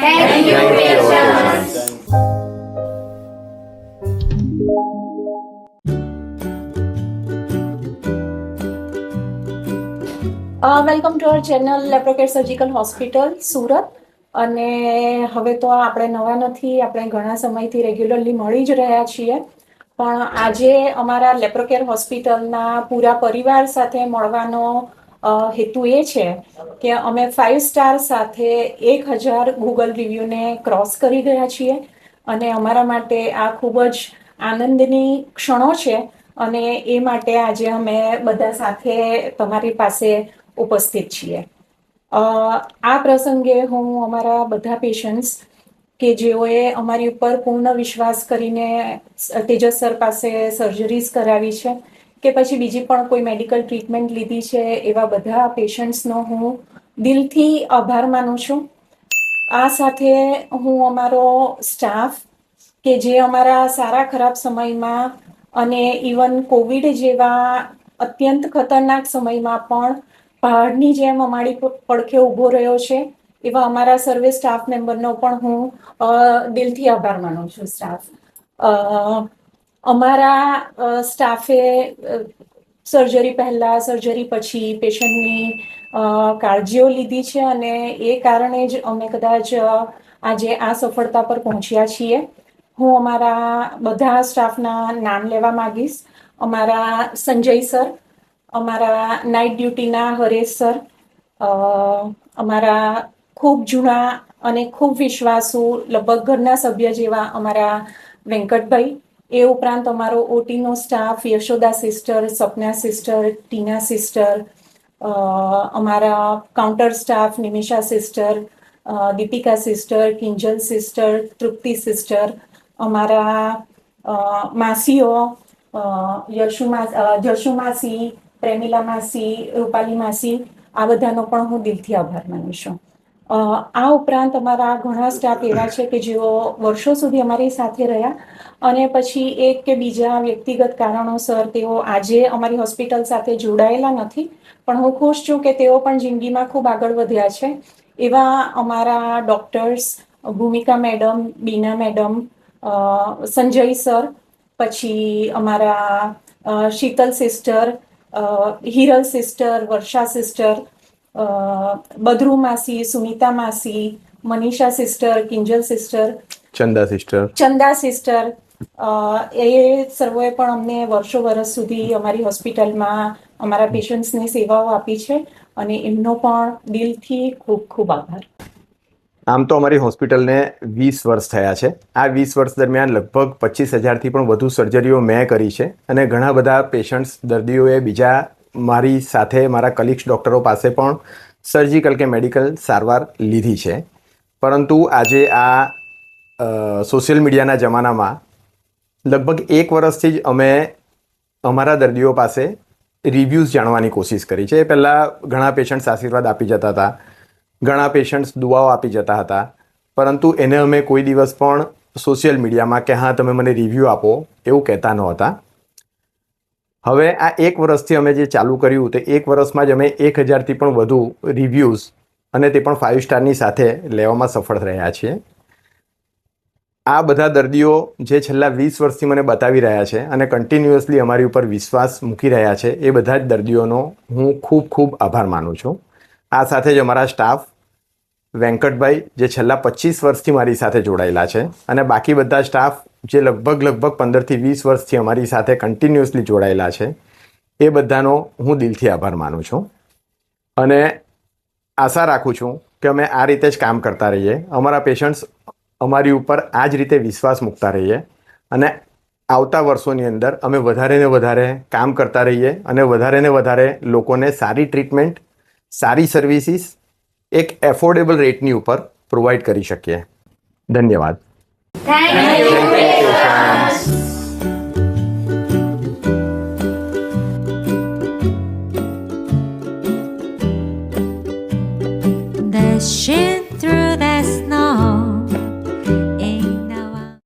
Thank you, patients. Welcome to our channel Laprocare surgical hospital Surat. અને હવે તો આપણે નવા નથી, આપણે ઘણા સમયથી રેગ્યુલરલી મળી જ રહ્યા છીએ. પણ આજે અમારા લેપ્રોકેર હોસ્પિટલના પૂરા પરિવાર સાથે મળવાનો હેતુ એ છે કે અમે 5 સ્ટાર સાથે 1000 ગૂગલ રિવ્યૂને ક્રોસ કરી ગયા છીએ. અને અમારા માટે આ ખૂબ જ આનંદની ક્ષણો છે. અને એ માટે આજે અમે બધા સાથે તમારી પાસે ઉપસ્થિત છીએ. આ પ્રસંગે હું અમારા બધા પેશન્ટ્સ કે જેઓએ અમારી ઉપર પૂર્ણ વિશ્વાસ કરીને તેજસ સર પાસે સર્જરીઝ કરાવી છે કે પછી બીજી પણ કોઈ મેડિકલ ટ્રીટમેન્ટ લીધી છે, એવા બધા પેશન્ટ્સનો હું દિલથી આભાર માનું છું. આ સાથે હું અમારો સ્ટાફ કે જે અમારા સારા ખરાબ સમયમાં અને ઇવન કોવિડ જેવા અત્યંત ખતરનાક સમયમાં પણ પહાડની જેમ અમારી પડખે ઊભો રહ્યો છે, એવા અમારા સર્વે સ્ટાફ મેમ્બરનો પણ હું દિલથી આભાર માનું છું. અમારા સ્ટાફે સર્જરી પહેલાં, સર્જરી પછી પેશન્ટની કાળજીઓ લીધી છે અને એ કારણે જ અમે કદાચ આજે આ સફળતા પર પહોંચ્યા છીએ. હું અમારા બધા સ્ટાફના નામ લેવા માંગીશ. અમારા સંજય સર, અમારા નાઇટ ડ્યુટીના હરેશ સર, અમારા ખૂબ જૂના અને ખૂબ વિશ્વાસુ લગભગ ઘરના સભ્ય જેવા અમારા વેંકટભાઈ, એ ઉપરાંત અમારો ઓટીનો staff Yashoda sister, Sapna sister, Tina sister, અમારા counter staff Nimisha sister, Deepika sister, Kinjal sister, Tripti sister, અમારા માસીઓ જશુ માસી, પ્રેમિલા માસી, રૂપાલી માસી, આ બધાનો પણ હું દિલથી આભાર માનું છું. આ ઉપરાંત અમારા ઘણા સ્ટાફ એવા છે કે જેઓ વર્ષો સુધી અમારી સાથે રહ્યા અને પછી એક કે બીજા વ્યક્તિગત કારણોસર તેઓ આજે અમારી હોસ્પિટલ સાથે જોડાયેલા નથી. પણ હું ખુશ છું કે તેઓ પણ જિંદગીમાં ખૂબ આગળ વધ્યા છે. એવા અમારા ડૉક્ટર્સ ભૂમિકા મેડમ, બીના મેડમ, સંજય સર, પછી અમારા શીતલ સિસ્ટર, હિરલ સિસ્ટર, વર્ષા સિસ્ટર, બદ્રુ માસી, સુનિતા માસી, મનીષા સિસ્ટર, કિંજલ સિસ્ટર, ચંદા સિસ્ટર, એ સર્વોએ પણ અમને વર્ષો વર્ષ સુધી અમારી હોસ્પિટલમાં અમારા પેશન્ટ્સની સેવાઓ આપી છે અને એમનો પણ દિલથી ખૂબ ખૂબ આભાર. આમ તો અમારી હોસ્પિટલને 20 વર્ષ થયા છે. આ 20 વર્ષ દરમિયાન લગભગ 25,000થી પણ વધુ સર્જરીઓ મેં કરી છે અને ઘણા બધા પેશન્ટ્સ, દર્દીઓએ બીજા મારી સાથે મારા કલીગ્સ ડૉક્ટરો પાસે પણ સર્જિકલ કે મેડિકલ સારવાર લીધી છે. પરંતુ આજે આ સોશિયલ મીડિયાના જમાનામાં લગભગ 1 વર્ષથી જ અમે અમારા દર્દીઓ પાસે રિવ્યૂઝ જાણવાની કોશિશ કરી છે. પહેલાં ઘણા પેશન્ટ્સ આશીર્વાદ આપી જતા હતા, ઘણા પેશન્ટ્સ દુઆઓ આપી જતા હતા, પરંતુ એને અમે કોઈ દિવસ પણ સોશિયલ મીડિયામાં કે હા તમે મને રિવ્યૂ આપો એવું કહેતા નહોતા. હવે આ 1 વર્ષથી અમે જે ચાલુ કર્યું તે 1 વર્ષમાં જ અમે 1000થી પણ વધુ રિવ્યૂઝ અને તે પણ 5 સ્ટારની સાથે લેવામાં સફળ રહ્યા છીએ. આ બધા દર્દીઓ જે છેલ્લા 20 વર્ષથી મને બતાવી રહ્યા છે અને કન્ટિન્યુઅસલી અમારી ઉપર વિશ્વાસ મૂકી રહ્યા છે, એ બધા જ દર્દીઓનો હું ખૂબ ખૂબ આભાર માનું છું. આ સાથે જ અમારા સ્ટાફ વેંકટભાઈ જે છેલ્લા 25 વર્ષથી મારી સાથે જોડાયેલા છે અને બાકી બધા સ્ટાફ જે લગભગ 15થી 20 વર્ષથી અમારી સાથે કન્ટિન્યુઅસલી જોડાયેલા છે, એ બધાનો હું દિલથી આભાર માનું છું. અને આશા રાખું છું કે અમે આ રીતે જ કામ કરતા રહીએ, અમારા પેશન્ટ્સ અમારી ઉપર આ જ રીતે વિશ્વાસ મૂકતા રહીએ અને આવતા વર્ષોની અંદર અમે વધારે ને વધારે કામ કરતા રહીએ અને વધારે ને વધારે લોકોને સારી ટ્રીટમેન્ટ, સારી સર્વિસીસ એક એફોર્ડેબલ રેટની ઉપર પ્રોવાઈડ કરી શકીએ. ધન્યવાદ. Thank you, patients.